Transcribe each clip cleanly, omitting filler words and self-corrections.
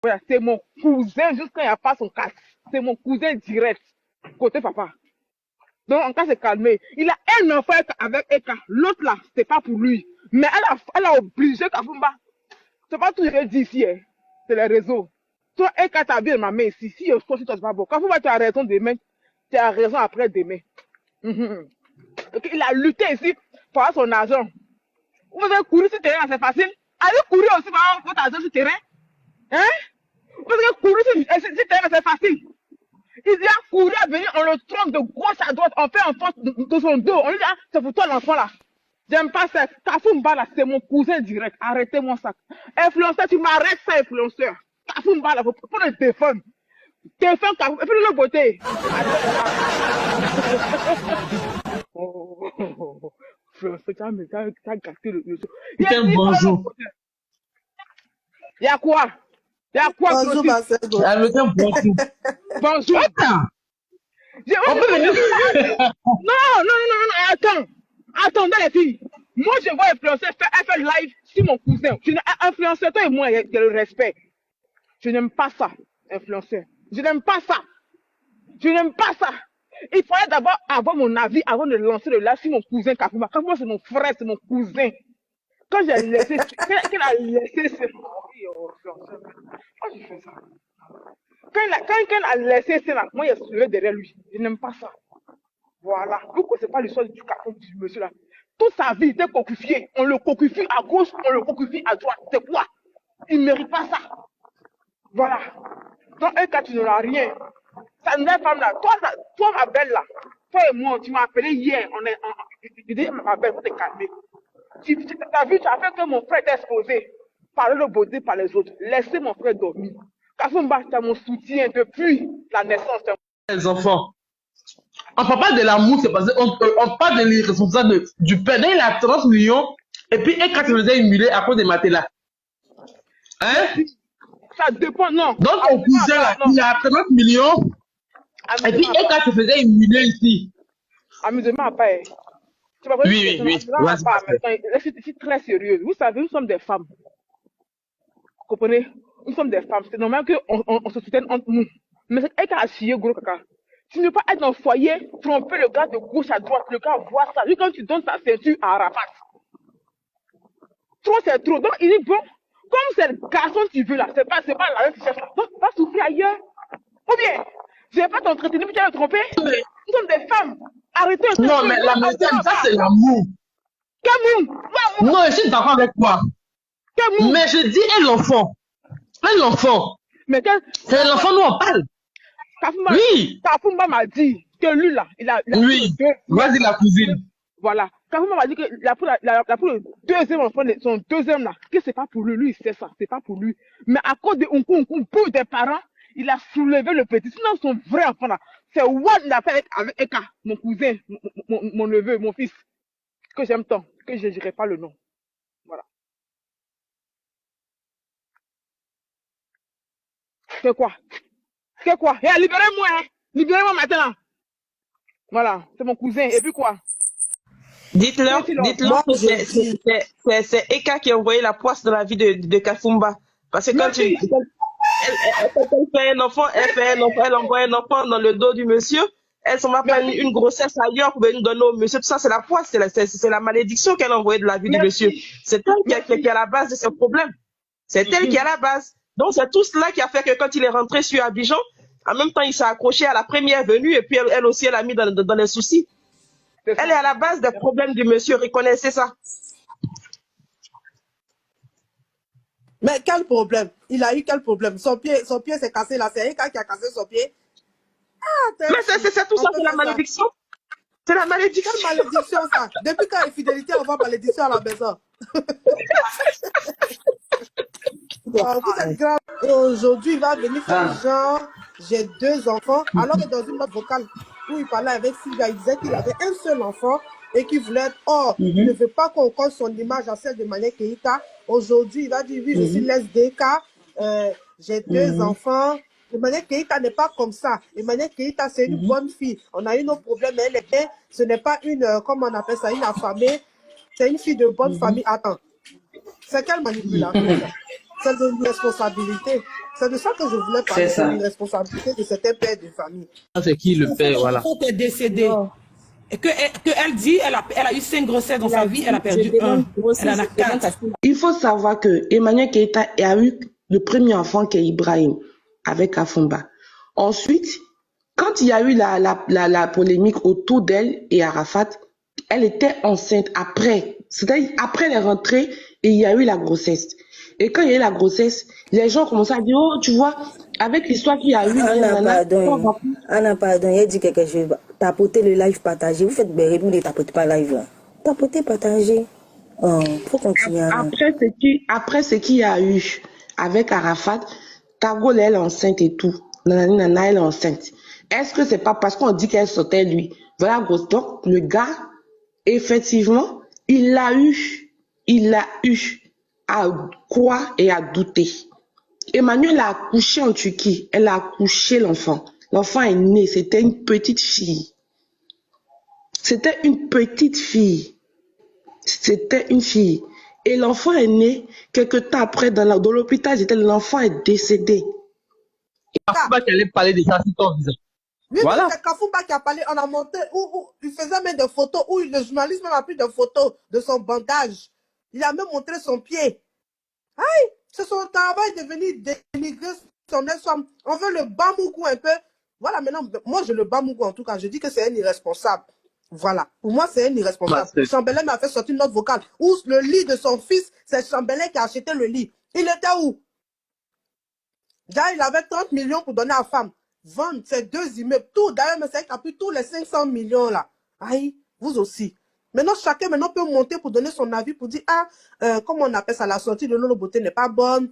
Voilà, c'est mon cousin, jusqu'à il n'y a pas son casque. C'est mon cousin direct, côté papa. Donc, en cas, c'est calmé. Il a un enfant avec Eka. L'autre là, c'est pas pour lui. Mais elle a obligé Kafumba. C'est pas tout ce que je dis ici, hein. C'est les réseaux. Toi, Eka, t'as bien ma main ici. Si je suis toi, c'est pas bon. Kafumba, tu as raison demain. Tu as raison après demain. Donc, il a lutté ici pour avoir son argent. Vous avez couru sur le terrain, c'est facile. Allez courir aussi pour avoir votre argent sur le terrain. Hein? Vous avez couru sur le terrain, c'est facile. Il a couru à venir, on le trompe de gauche à droite, on fait un force de son dos. On lui dit, ah, c'est pour toi l'enfant là. J'aime pas ça. Kafumba là, c'est mon cousin direct. Arrêtez-moi ça. Influenceur, tu m'arrêtes ça, influenceur. Kafumba là, faut le défendre. Défendre Kafumba. Et puis de l'autre côté. Influenceur, t'as gâté le. Bonjour. Il y a quoi? Il y a quoi? Bonjour, Marcel. Bonjour. Bonjour. On peut venir. Non, attends. Attendez les filles. Moi, je vois influencer, elle fait live sur mon cousin. Influenceur, toi et moi, il y a le respect. Je n'aime pas ça, influenceur. Je n'aime pas ça. Je n'aime pas ça. Il fallait d'abord avoir mon avis avant de lancer le live sur mon cousin Kafumba. Kafumba, c'est mon frère, c'est mon cousin. Quand j'ai laissé, qu'elle a laissé ses influenceurs, moi, je fais ça. Quand elle a laissé ça, moi, je suis derrière lui. Je n'aime pas ça. Voilà. Vous ne connaissez pas l'histoire du carton du monsieur là. Toute sa vie, il était coquifié. On le coquifie à gauche, on le coquifie à droite. C'est quoi? Il ne mérite pas ça. Voilà. Donc, un cas, tu n'auras rien. Sa nouvelle femme là, toi, ma belle là, toi et moi, tu m'as appelé hier. Je dis, ma belle, faut te calmer. Tu as vu, tu as fait que mon frère est exposé par le beauté par les autres. Laissez mon frère dormir. Kafumba, tu as mon soutien depuis la naissance. Les enfants. On parle pas de l'amour, c'est parce qu'on parle de l'irresponsable du père. Il a 30 millions et puis Eka se faisait humilier à cause des matelas. Hein? Ça dépend, non. Donc ton cousin là, il a 30 millions et puis Eka se faisait humilier ici. Amusement pas. Oui. Je suis très sérieuse. Vous savez, nous sommes des femmes. Vous comprenez? Nous sommes des femmes. C'est normal qu'on se soutienne entre nous. Mais c'est Eka a chié, gros caca. Tu ne peux pas être dans le foyer, tromper le gars de gauche à droite, le gars voit ça. Lui, quand tu donnes ta ceinture à Arafat, trop c'est trop. Donc, il dit, bon, comme c'est le garçon que tu veux là, c'est pas la même qui cherche là. Donc, va souffrir ailleurs. Ou bien, je vais pas t'entretenir, puis tu vas me tromper. Nous sommes des femmes. Arrêtez. Non, mais la méthode, ça c'est l'amour. Quel amour? Non, je suis d'accord avec toi. Mais je dis, et l'enfant? Et l'enfant? C'est l'enfant dont on parle. Oui. Kafumba m'a dit que lui là, il a oui. Vas-y la cousine. Voilà. Kafumba m'a dit que pour le deuxième enfant, son deuxième là, que c'est pas pour lui. Lui, il sait ça, c'est pas pour lui. Mais à cause de pour des parents, il a soulevé le petit. Sinon, son vrai enfant là, c'est Wad l'a fait avec Eka, mon cousin, mon neveu, mon fils, que j'aime tant, que je ne dirai pas le nom. Voilà. C'est quoi? C'est quoi? Hey, libérez-moi, hein. Libérez-moi maintenant. Voilà, c'est mon cousin. Et puis quoi? Dites-leur que c'est Eka qui a envoyé la poisse dans la vie de Kafumba. Parce que quand elle fait un enfant, elle envoie un enfant dans le dos du monsieur. Elle s'en va prendre une grossesse ailleurs pour venir donner au monsieur. Tout ça, c'est la poisse, c'est la malédiction qu'elle a envoyée de la vie du monsieur. C'est elle qui est à la base de ce problème. C'est elle qui est à la base. Donc, c'est tout cela qui a fait que quand il est rentré sur Abidjan, en même temps, il s'est accroché à la première venue et puis elle aussi, elle a mis dans les soucis. Elle est à la base des problèmes du monsieur, reconnaissez ça. Mais quel problème? Il a eu quel problème? Son pied s'est cassé là, c'est Eka qui a cassé son pied. Mais c'est tout ça, c'est la malédiction. C'est la malédiction. Quelle malédiction ça? Depuis quand infidélité, on voit malédiction à la maison. Oh, vous êtes grave. Et aujourd'hui, il va venir faire genre, j'ai 2 enfants, alors que dans une note vocale où il parlait avec Sylvia, il disait qu'il avait un seul enfant et qu'il voulait être, il ne veut pas qu'on colle son image à celle de Mané Keïta. Aujourd'hui, il va dire, oui, je suis lesbienne, j'ai 2 enfants. Mané Keïta n'est pas comme ça. Mané Keïta, c'est une bonne fille. On a eu nos problèmes, mais elle est bien. Ce n'est pas une, comment on appelle ça, une affamée. C'est une fille de bonne famille. Attends. C'est quelle manipulation? C'est de responsabilité. C'est de ça que je voulais parler, c'est l'irresponsabilité de certains pères de famille. C'est qui le fait, voilà. Quand tu es décédé, et qu'elle dit, elle a eu 5 grossesses dans sa vie, elle a perdu 1. Elle en a 4. Il faut savoir que Emmanuel Keïta a eu le premier enfant qui est Ibrahim avec Kafumba. Ensuite, quand il y a eu la polémique autour d'elle et Arafat, elle était enceinte après. C'est-à-dire après les rentrées et il y a eu la grossesse. Et quand il y a eu la grossesse, les gens commençaient à dire, oh, tu vois, avec l'histoire qu'il y a eu... Anna, pardon, il a dit quelque chose. Tapoter le live partagé. Vous faites bérer, vous ne tapotez pas live. Tapoter, partager. Oh, faut continuer. Après ce qu'il y a eu avec Arafat, Tagol, elle est enceinte et tout. Nana, elle est enceinte. Est-ce que c'est pas parce qu'on dit qu'elle sautait lui? Voilà, gros. Donc, le gars, effectivement, il a eu à croire et à douter. Emmanuel a accouché en Turquie. Elle a accouché l'enfant. L'enfant est né. C'était une petite fille. C'était une petite fille. C'était une fille. Et l'enfant est né quelque temps après dans l'hôpital. L'enfant est décédé. Kafumba qui allait parler de ça, c'est ton visage. Oui, Voilà. c'est Kafumba qui a parlé, on a monté, où il faisait même des photos, où le journaliste même a pris des photos de son bandage. Il a même montré son pied. Aïe, c'est son travail de venir dénigrer son ex-femme. On veut le Bamougou un peu. Voilà, maintenant, moi je le Bamougou en tout cas, je dis que c'est un irresponsable. Voilà, pour moi c'est un irresponsable. Chambellan m'a fait sortir une note vocale où le lit de son fils, c'est Chambellan qui a acheté le lit. Il était où? Déjà, il avait 30 millions pour donner à la femme. Vendre ces 2 immeubles, tout. D'ailleurs, mais c'est qu'il a pris tous les 500 millions là. Aïe, vous aussi. Maintenant, chacun peut monter pour donner son avis, pour dire, comment on appelle ça, la sortie de Lolo Beauté n'est pas bonne.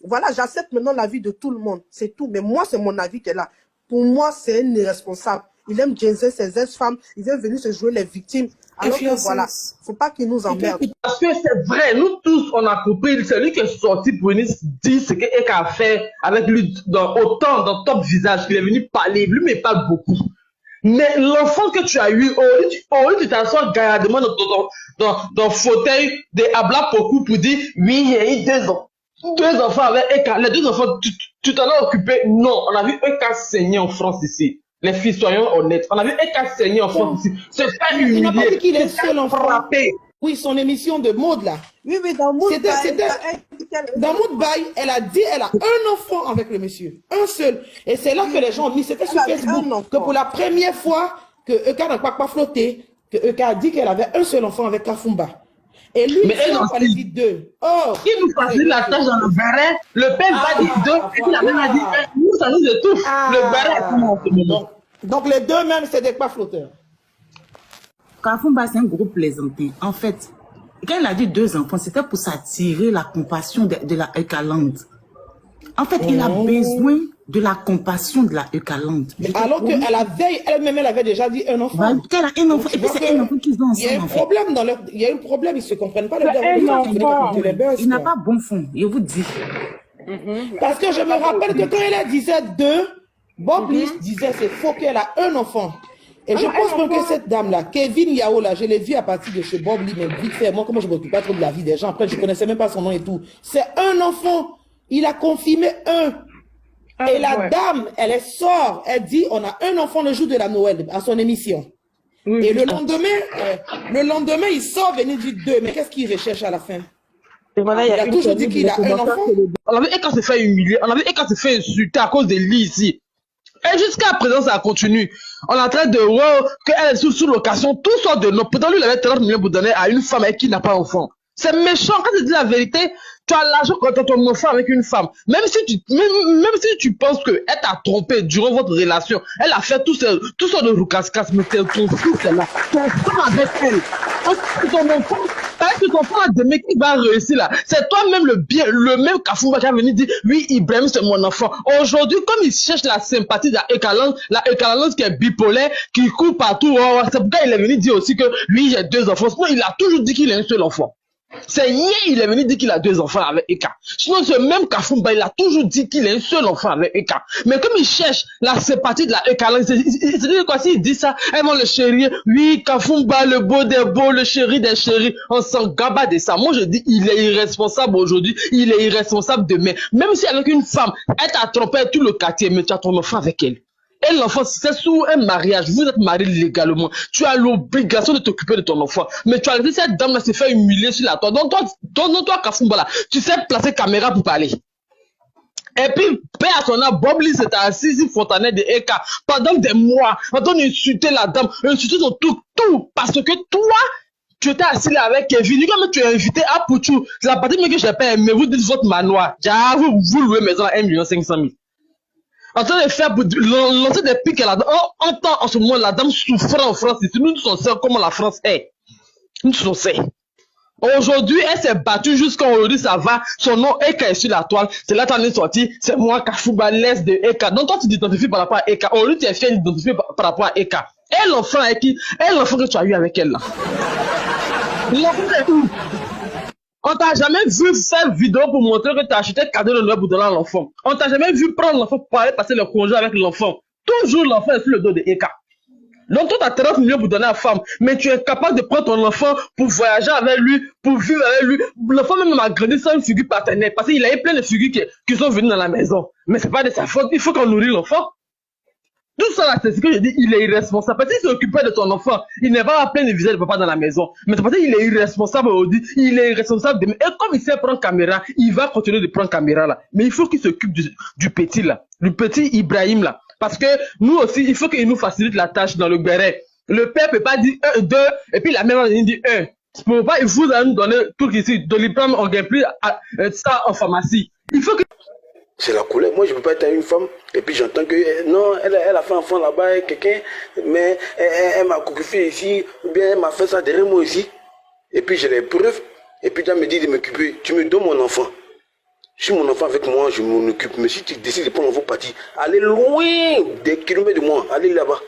Voilà, j'accepte maintenant l'avis de tout le monde. C'est tout. Mais moi, c'est mon avis qui est là. Pour moi, c'est un irresponsable. Il aime jaser ses ex-femmes. Il vient venir se jouer les victimes. Alors que voilà, faut pas qu'il nous emmerde. Parce que c'est vrai, nous tous, on a compris. C'est lui qui est sorti pour venir dire ce qu'Eka a fait avec lui dans top visage. Il est venu parler. Lui, mais il parle beaucoup. Mais l'enfant que tu as eu, au lieu de t'asseoir gaillardement dans le fauteuil de Abla Poku pour dire, oui, il y a eu 2 enfants avec Eka. Les 2 enfants, tu t'en as occupé. Non, on a vu Eka saigner en France ici. Les filles, soyons honnêtes. On a vu Eka saigner en France ici. C'est pas humilié. Il n'a pas dit qu'il est seul enfant. Frappé. Oui, son émission de mode là. Oui, dans Mood Dans Mood Bay, elle a dit elle a un enfant avec le monsieur. Un seul. Et c'est là que les gens ont mis, c'était sur Facebook, que pour la première fois que Eka n'a pas flotté, que Eka a dit qu'elle avait un seul enfant avec Kafumba. Et lui, mais il a dit 2. Oh, il nous facilite la tâche dans le béret. Le père va dire 2, et puis la mère a dit 1. Nous, ça nous étouffe. Le béret est comment en ce moment. Donc les 2 même, c'est des pas flotteurs. Kafumba, c'est un gros plaisantin. En fait, quand il a dit 2 enfants, c'était pour s'attirer la compassion de la Eucalante. En fait, il a besoin de la compassion de la Eucalante. Alors qu'à la veille, elle-même, elle avait déjà dit un enfant. Elle a un enfant, et puis c'est un enfant qu'ils ont ensemble. Il y a un problème dans leur... Il y a un problème, ils ne se comprennent pas. Il n'a pas bon fond, je vous dis. Parce que je me rappelle que quand elle disait 2, Bob Lee disait c'est faux qu'elle a un enfant. Et je pense même que cette dame-là, Kevin Yao, là, je l'ai vu à partir de chez Bob Lee, mais vite fait, moi, comment je ne m'occupe pas trop de la vie des gens, après, je ne connaissais même pas son nom et tout. C'est un enfant. Il a confirmé 1. Et la dame, elle sort, elle dit, on a un enfant le jour de la Noël, à son émission. Et le lendemain, il sort venir dire 2. Mais qu'est-ce qu'il recherche à la fin? Voilà, il a toujours dit qu'il a un enfant. On a vu Eka se fait humilier, on a vu Eka se fait insulter à cause de lui ici. Et jusqu'à présent, ça continue. On est en train de voir qu'elle est sous location, tout sort de nous. Pourtant, lui, il avait 30 millions pour donner à une femme avec qui il n'a pas d'enfant. C'est méchant. Quand tu dis la vérité, tu as l'argent quand tu as ton enfant avec une femme. Même si tu penses qu'elle t'a trompé durant votre relation, elle a fait tout ça de roucascas, mais c'est ton fils là. Ton enfant avec elle. Ton enfant, parce que ton enfant a demain qui va réussir là. C'est toi-même le même Kafumba qui a venu dire, oui, Ibrahim, c'est mon enfant. Aujourd'hui, comme il cherche la sympathie de la Eucalante qui est bipolaire, qui court partout, c'est pourquoi il est venu dire aussi que lui, j'ai 2 enfants. Sinon, il a toujours dit qu'il a un seul enfant. C'est hier, il est venu dire qu'il a 2 enfants avec Eka. Sinon, ce même Kafumba, il a toujours dit qu'il a un seul enfant avec Eka. Mais comme il cherche la sympathie de la Eka, il se dit quoi, s'il dit ça, elles vont le chérir. Oui, Kafumba, le beau des beaux, le chéri des chéris. On s'en gaba de ça. Moi, je dis, il est irresponsable aujourd'hui, il est irresponsable demain. Même si avec une femme, elle t'a trompé tout le quartier, mais tu as ton enfant avec elle. Et l'enfant, c'est sous un mariage, vous êtes marié légalement, tu as l'obligation de t'occuper de ton enfant. Mais tu as laissé cette dame-là se faire humilier sur la toile. Donc toi, Kafumba, là, tu sais placer caméra pour parler. Et puis, paix à son âme, Bob Lee s'est assis sur Fontanet de Eka pendant des mois, en train d'insulter la dame, insulter son tout, parce que toi, tu étais assis là avec Kevin, comme tu es invité à Pouchou, c'est la partie que j'ai pas aimé, vous dites votre manoir, vous louez maison à 1 500 000. En train de faire lancer des pics à la dame. On entend en ce moment la dame souffrant en France. Nous nous sommes comment la France est. Nous sommes. Aujourd'hui, elle s'est battue jusqu'à aujourd'hui, ça va. Son nom Eka est sur la toile. C'est là qu'elle est sortie. C'est moi, Kafumba, l'Est de Eka. Donc toi, tu t'identifies par rapport à Eka. Aujourd'hui, tu es fier d'identifier par rapport à Eka. Et l'enfant avec qui? Et l'enfant que tu as eu avec elle là. L'enfant est où? On t'a jamais vu faire vidéo pour montrer que tu as acheté cadeau de Noël pour donner à l'enfant. On t'a jamais vu prendre l'enfant pour aller passer le congé avec l'enfant. Toujours l'enfant est sur le dos de Eka. Donc toi, tu as 30 millions pour donner à la femme, mais tu es capable de prendre ton enfant pour voyager avec lui, pour vivre avec lui. L'enfant même a grandi sans une figure paternelle, parce qu'il a eu plein de figures qui sont venues dans la maison. Mais c'est pas de sa faute, il faut qu'on nourrit l'enfant. Tout ça là, c'est ce que je dis, il est irresponsable. Parce qu'il s'occupait de ton enfant, il n'est pas plein de visages de papa dans la maison. Mais c'est parce qu'il est irresponsable aujourd'hui, il est irresponsable demain. Et comme il sait prendre caméra, il va continuer de prendre caméra là. Mais il faut qu'il s'occupe du petit là, du petit Ibrahim là. Parce que nous aussi, il faut qu'il nous facilite la tâche dans le béret. Le père peut pas dire 1, 2, et puis la mère va dire 1. C'est pour pas, il faut nous donner tout ici. De l'Ibrahim, on gagne plus ça en pharmacie. Il faut que... C'est la colère. Moi, je ne peux pas être une femme. Et puis, j'entends que non, elle a fait un enfant là-bas, quelqu'un, mais elle m'a coupé ici, ou bien elle m'a fait ça derrière moi ici. Et puis, j'ai les preuves. Et puis, elle me dit de m'occuper. Tu me donnes mon enfant. Si mon enfant avec moi, je m'en occupe. Mais si tu décides de prendre l'enfant parti, allez loin, des kilomètres de moi, allez là-bas.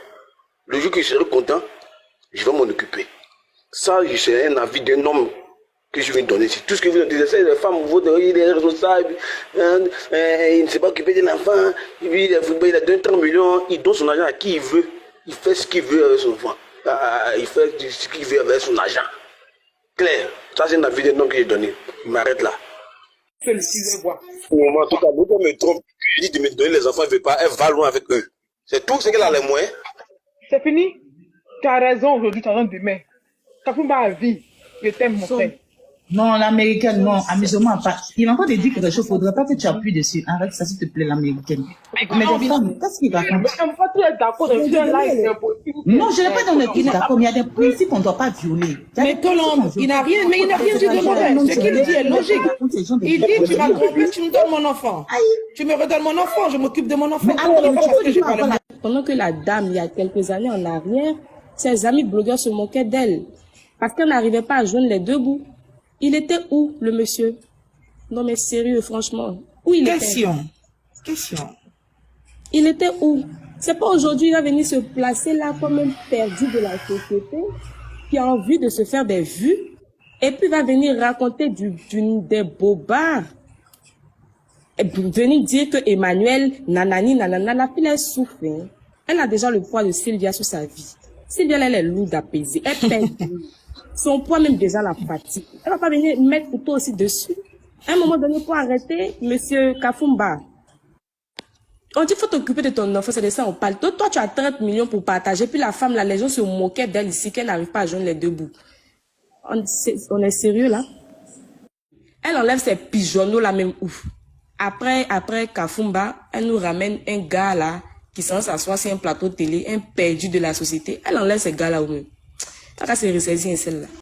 Le jour que je serai content, je vais m'en occuper. Ça, c'est un avis d'un homme que je viens de donner. C'est tout ce que vous dites. C'est les femmes, il est responsable, il ne s'est pas occupé de l'enfant, il a donné 30 millions, il donne son argent à qui il veut. Il fait ce qu'il veut avec son enfant. Il fait ce qu'il veut avec son argent. Claire, ça c'est un avis d'un homme que j'ai donné. Il m'arrête là. C'est le sujet, quoi. Au moment où elle me trompe, je dis de me donner les enfants, elle ne veut pas, elle va loin avec eux. C'est tout ce qu'elle a les moyens. C'est fini. Tu as raison aujourd'hui, tu as raison demain. Kafumba a vie. Je t'aime, mon frère. Non, l'américaine, non, amusement pas. Il est encore de dire quelque chose, il ne faudrait pas que tu appuies dessus. Arrête ça, s'il te plaît, l'américaine. Mais des femmes, qu'est-ce qu'il raconte? Non, je n'ai pas dans le pays d'accord, mais il y a des principes qu'on ne doit pas violer. Mais Colombe, il n'a rien dit de mauvais. Ce qu'il dit est logique. Il dit, tu m'as trompé, tu me donnes mon enfant. Tu me redonnes mon enfant, je m'occupe de mon enfant. Pendant que la dame, il y a quelques années en arrière, ses amis blogueurs se moquaient d'elle. Parce qu'elle n'arrivait pas à joindre les deux bouts. Il était où, le monsieur? Non, mais sérieux, franchement. Où il était? Question. Il était où? C'est pas aujourd'hui, il va venir se placer là comme un perdu de la société qui a envie de se faire des vues et puis va venir raconter des bobards. Et venir dire que Emmanuel, nanani, nanana, la fille elle souffre. Hein. Elle a déjà le poids de Sylvia sur sa vie. Sylvia, elle est lourde à peser. Elle pèse. Son poids même déjà la fatigue. Elle va pas venir mettre photo aussi dessus. À un moment donné, pour arrêter, monsieur Kafumba. On dit, faut t'occuper de ton enfant, c'est de ça on parle. Toi, tu as 30 millions pour partager, puis la femme, là, les gens se moquaient d'elle ici, qu'elle n'arrive pas à joindre les deux bouts. On est sérieux, là? Elle enlève ses pigeonneaux, là, même ouf. Après Kafumba, elle nous ramène un gars, là, qui s'en s'assoit sur un plateau de télé, un perdu de la société. Elle enlève ces gars-là, ou même. T'as qu'à se ressaisir, celle-là.